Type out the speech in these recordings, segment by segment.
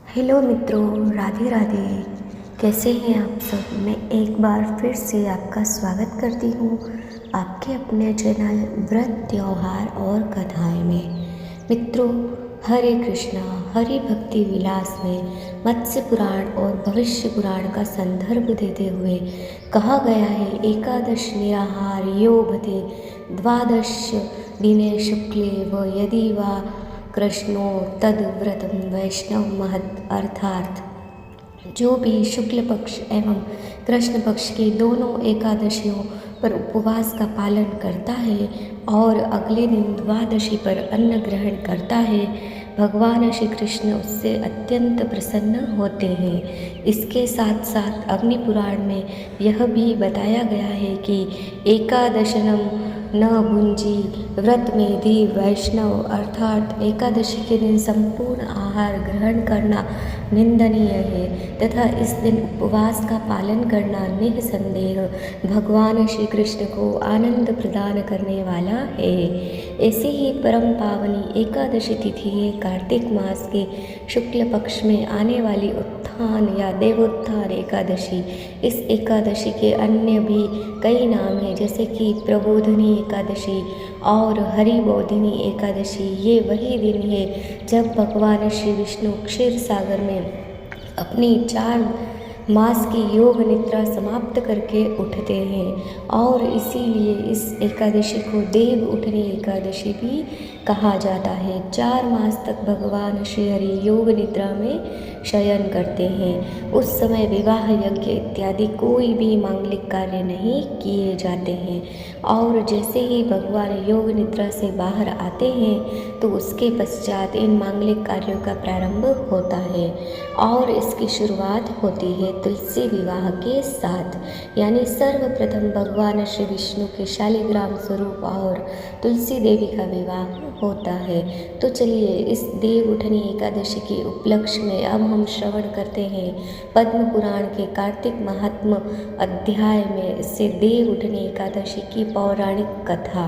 Hello मित्रों, राधे राधे। कैसे हैं आप सब। मैं एक बार फिर से आपका स्वागत करती हूँ आपके अपने चैनल व्रत त्योहार और कथाएं में। मित्रों, हरे कृष्णा हरि भक्ति विलास में मत्स्य पुराण और भविष्य पुराण का संदर्भ देते हुए कहा गया है, एकादश निराहार यो भते द्वादश दिने शुक्ले व यदि वा कृष्णो तद व्रतम वैष्णव महत्। अर्थात जो भी शुक्ल पक्ष एवं कृष्ण पक्ष की दोनों एकादशियों पर उपवास का पालन करता है और अगले दिन द्वादशी पर अन्न ग्रहण करता है, भगवान श्री कृष्ण उससे अत्यंत प्रसन्न होते हैं। इसके साथ साथ अग्नि पुराण में यह भी बताया गया है कि एकादशनम न भुंजी व्रत में दी वैष्णव, अर्थात एकादशी के दिन संपूर्ण आहार ग्रहण करना निंदनीय है तथा इस दिन उपवास का पालन करना निःसंदेह भगवान श्री कृष्ण को आनंद प्रदान करने वाला है। ऐसी ही परम पावनी एकादशी तिथि है कार्तिक मास के शुक्ल पक्ष में आने वाली उत्थान या देवोत्थान एकादशी। इस एकादशी के अन्य भी कई नाम हैं, जैसे कि प्रबोधिनी एकादशी और हरिबोधिनी एकादशी। ये वही दिन है जब भगवान श्री विष्णु क्षीर सागर में अपनी 4 मास की योग निद्रा समाप्त करके उठते हैं और इसीलिए इस एकादशी को देव उठनी एकादशी भी कहा जाता है। 4 मास तक भगवान श्री हरि योग निद्रा में शयन करते हैं। उस समय विवाह यज्ञ इत्यादि कोई भी मांगलिक कार्य नहीं किए जाते हैं और जैसे ही भगवान योग निद्रा से बाहर आते हैं तो उसके पश्चात इन मांगलिक कार्यों का प्रारंभ होता है और इसकी शुरुआत होती है तुलसी विवाह के साथ। यानी सर्वप्रथम भगवान श्री विष्णु के शालिग्राम स्वरूप और तुलसी देवी का विवाह होता है। तो चलिए इस देव उठनी एकादशी के उपलक्ष्य में अब हम श्रवण करते हैं पद्म पुराण के कार्तिक महात्म अध्याय में से देव उठनी एकादशी की पौराणिक कथा।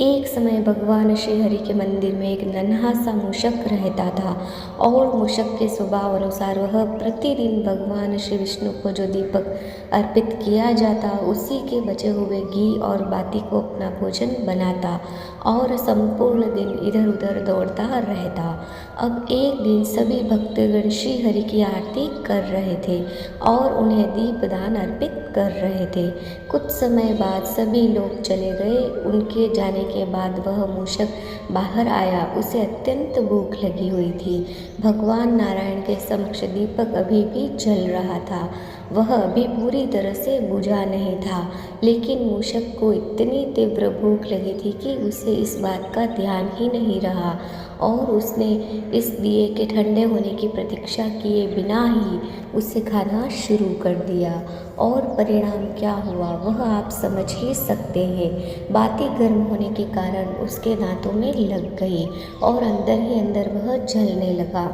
एक समय भगवान श्री हरि के मंदिर में एक नन्हा सा मूषक रहता था और मूषक के स्वभाव अनुसार वह प्रतिदिन भगवान श्री विष्णु को जो दीपक अर्पित किया जाता उसी के बचे हुए घी और बाती को अपना भोजन बनाता और संपूर्ण दिन इधर उधर दौड़ता रहता। अब एक दिन सभी भक्तगण श्री हरि की आरती कर रहे थे और उन्हें दीपदान अर्पित कर रहे थे। कुछ समय बाद सभी लोग चले गए। उनके जाने के बाद वह मूषक बाहर आया। उसे अत्यंत भूख लगी हुई थी। भगवान नारायण के समक्ष दीपक अभी भी जल रहा था। वह अभी पूरी तरह से बुझा नहीं था, लेकिन मूषक को इतनी तीव्र भूख लगी थी कि उसे इस बात का ध्यान ही नहीं रहा और उसने इस दिए के ठंडे होने की प्रतीक्षा किए बिना ही उसे खाना शुरू कर दिया। और परिणाम क्या हुआ वह आप समझ ही सकते हैं। बाती गर्म होने के कारण उसके दांतों में लग गई और अंदर ही अंदर वह जलने लगा।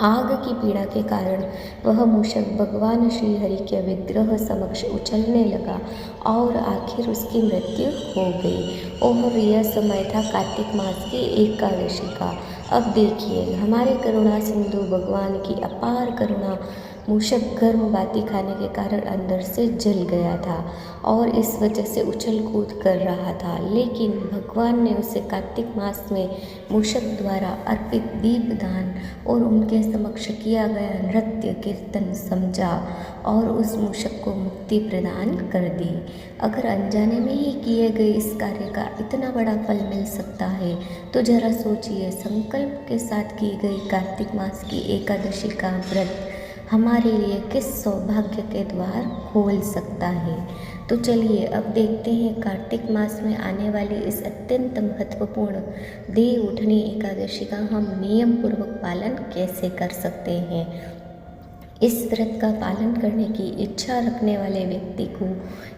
आग की पीड़ा के कारण वह मूषक भगवान श्री हरि के विग्रह समक्ष उछलने लगा और आखिर उसकी मृत्यु हो गई। और यह समय था कार्तिक मास की एकादशी का। अब देखिए हमारे करुणा सिंधु भगवान की अपार करुणा। मूषक गर्म बाती खाने के कारण अंदर से जल गया था और इस वजह से उछल कूद कर रहा था, लेकिन भगवान ने उसे कार्तिक मास में मूषक द्वारा अर्पित दीपदान और उनके समक्ष किया गया नृत्य कीर्तन समझा और उस मूषक को मुक्ति प्रदान कर दी। अगर अनजाने में ही किए गए इस कार्य का इतना बड़ा फल मिल सकता है तो जरा सोचिए, संकल्प के साथ की गई कार्तिक मास की एकादशी का व्रत हमारे लिए किस सौभाग्य के द्वार खोल सकता है। तो चलिए अब देखते हैं कार्तिक मास में आने वाली इस अत्यंत महत्वपूर्ण देव उठनी एकादशी का हम नियम पूर्वक पालन कैसे कर सकते हैं। इस व्रत का पालन करने की इच्छा रखने वाले व्यक्ति को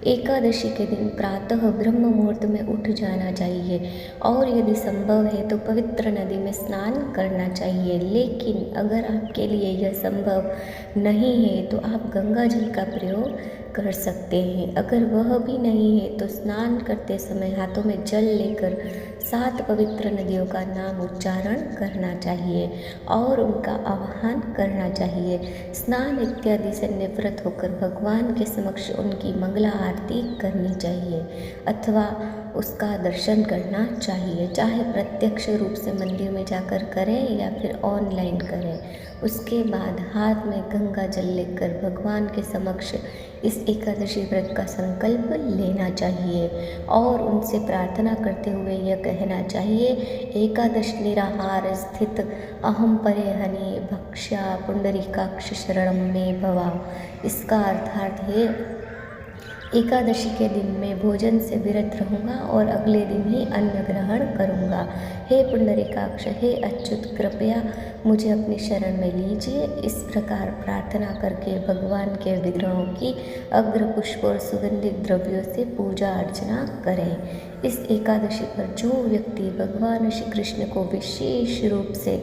एकादशी के दिन प्रातः ब्रह्म मुहूर्त में उठ जाना चाहिए और यदि संभव है तो पवित्र नदी में स्नान करना चाहिए। लेकिन अगर आपके लिए यह संभव नहीं है तो आप गंगा जल का प्रयोग कर सकते हैं। अगर वह भी नहीं है तो स्नान करते समय हाथों में जल लेकर 7 पवित्र नदियों का नाम उच्चारण करना चाहिए और उनका आवाहन करना चाहिए। स्नान इत्यादि से निवृत्त होकर भगवान के समक्ष उनकी मंगला आरती करनी चाहिए अथवा उसका दर्शन करना चाहिए, चाहे प्रत्यक्ष रूप से मंदिर में जाकर करें या फिर ऑनलाइन करें। उसके बाद हाथ में गंगा जल लेकर भगवान के समक्ष इस एकादशी व्रत का संकल्प लेना चाहिए और उनसे प्रार्थना करते हुए यह कहना चाहिए, एकादश निराहार स्थित अहम परेहनि भक्ष्या पुंडरीकाक्ष शरणम में भवा। इसका अर्थात है, एकादशी के दिन में भोजन से विरत रहूँगा और अगले दिन ही अन्न ग्रहण करूँगा। हे पुंडरीकाक्ष, हे अच्युत, कृपया मुझे अपनी शरण में लीजिए। इस प्रकार प्रार्थना करके भगवान के विग्रहों की अग्र पुष्प और सुगंधित द्रव्यों से पूजा अर्चना करें। इस एकादशी पर जो व्यक्ति भगवान श्री कृष्ण को विशेष रूप से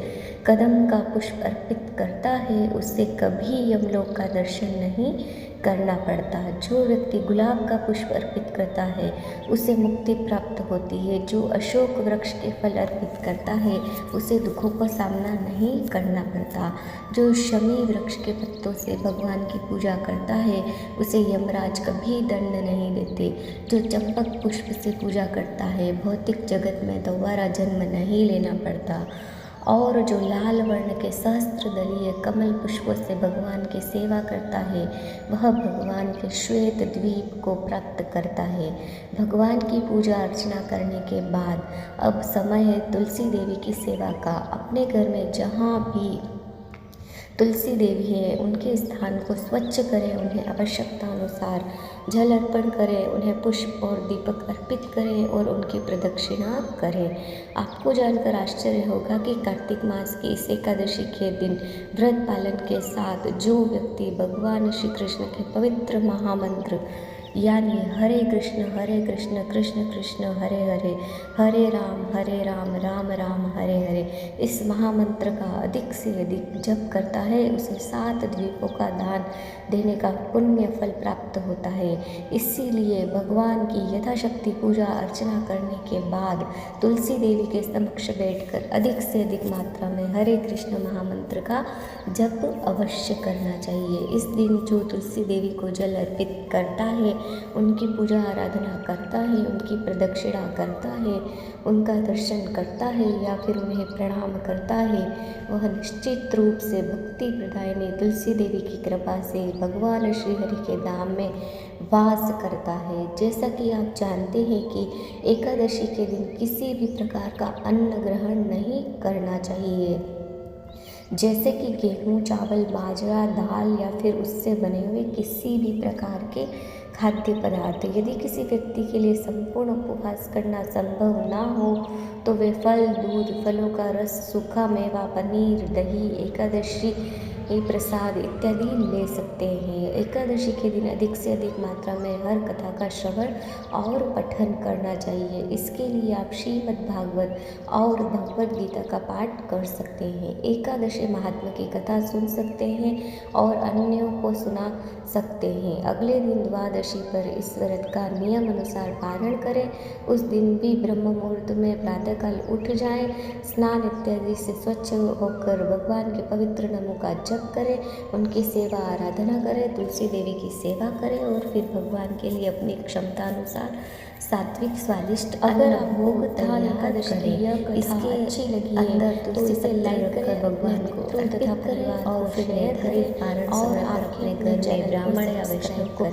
कदम का पुष्प अर्पित करता है उसे कभी यमलोक का दर्शन नहीं करना पड़ता। जो व्यक्ति गुलाब का पुष्प अर्पित करता है उसे मुक्ति प्राप्त होती है। जो अशोक वृक्ष के फल अर्पित करता है उसे दुखों का सामना नहीं करना पड़ता। जो शमी वृक्ष के पत्तों से भगवान की पूजा करता है उसे यमराज कभी दंड नहीं देते। जो चंपक पुष्प से पूजा करता है भौतिक जगत में दोबारा जन्म नहीं लेना पड़ता। और जो लाल वर्ण के सहस्त्र दलीय कमल पुष्पों से भगवान की सेवा करता है वह भगवान के श्वेत द्वीप को प्राप्त करता है। भगवान की पूजा अर्चना करने के बाद अब समय है तुलसी देवी की सेवा का। अपने घर में जहाँ भी तुलसी देवी है उनके स्थान को स्वच्छ करें, उन्हें आवश्यकता अनुसार जल अर्पण करें, उन्हें पुष्प और दीपक अर्पित करें और उनकी प्रदक्षिणा करें। आपको जानकर आश्चर्य होगा कि कार्तिक मास की इस एकादशी के दिन व्रत पालन के साथ जो व्यक्ति भगवान श्री कृष्ण के पवित्र महामंत्र यानी हरे कृष्ण कृष्ण कृष्ण हरे हरे, हरे राम राम राम हरे हरे, इस महामंत्र का अधिक से अधिक जप करता है उसे 7 द्वीपों का दान देने का पुण्य फल प्राप्त होता है। इसीलिए भगवान की यथाशक्ति पूजा अर्चना करने के बाद तुलसी देवी के समक्ष बैठकर अधिक से अधिक मात्रा में हरे कृष्ण महामंत्र का जप अवश्य करना चाहिए। इस दिन जो तुलसी देवी को जल अर्पित करता है, उनकी पूजा आराधना करता है, उनकी प्रदक्षिणा करता है, उनका दर्शन करता है या फिर उन्हें प्रणाम करता है, वह निश्चित रूप से भक्ति प्रदायिनी तुलसी देवी की कृपा से भगवान श्री हरि के धाम में वास करता है। जैसा कि आप जानते हैं कि एकादशी के दिन किसी भी प्रकार का अन्न ग्रहण नहीं करना चाहिए, जैसे कि गेहूँ, चावल, बाजरा, दाल या फिर उससे बने हुए किसी भी प्रकार के खाद्य पदार्थ। यदि किसी व्यक्ति के लिए संपूर्ण उपवास करना संभव ना हो तो वे फल, दूध, फलों का रस, सूखा मेवा, पनीर, दही, एकादशी प्रसाद इत्यादि ले सकते हैं। एकादशी के दिन अधिक से अधिक मात्रा में हर कथा का श्रवण और पठन करना चाहिए। इसके लिए आप श्रीमद् भागवत और भगवद गीता का पाठ कर सकते हैं। एकादशी महात्मा की कथा सुन सकते हैं और अन्यों को सुना सकते हैं। अगले दिन द्वादशी पर इस व्रत का नियम अनुसार पारण करें। उस दिन भी ब्रह्म मुहूर्त में प्रातःकाल उठ जाएं, स्नान इत्यादि से स्वच्छ होकर भगवान के पवित्र नामों का जप करें, उनकी सेवा आराधना करें, तुलसी देवी की सेवा करें और फिर भगवान के लिए अपनी क्षमता अनुसार सात्विक स्वादिष्ट अगर आप भोग तैयार करें। इसके अच्छी लगी अंदर तुलसी से लाइक कर भगवान को तथा परिवार और फिर करें और आपके घर में ब्राह्मण या वैष्णव को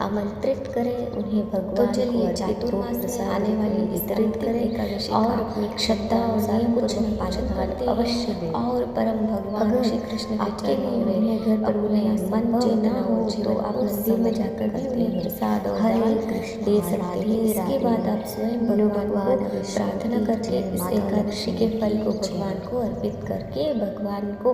आमंत्रित करें, उन्हें भगवान को चातुर्मास में आने वाली वितरित करें और अपनी श्रद्धा और नियम कुछ पालन करते अवश्य दें और परम भगवान श्री कृष्ण के चरणों में उन्हें घर पर बुलाया मन चेतना हो तो आप मंदिर में जाकर भी उन्हें प्रसाद और दान दे सकते हैं। इसके बाद आप स्वयं भगवान को प्रार्थना करके इस एकादशी के फल को भगवान को अर्पित करके भगवान को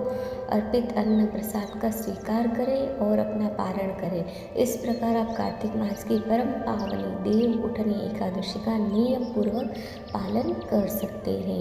अर्पित अन्न प्रसाद का स्वीकार करें और अपना पारण करें। इस प्रकार आप कार्तिक मास की परम पावनी देव उठनी एकादशी का नियम पूर्वक पालन कर सकते हैं।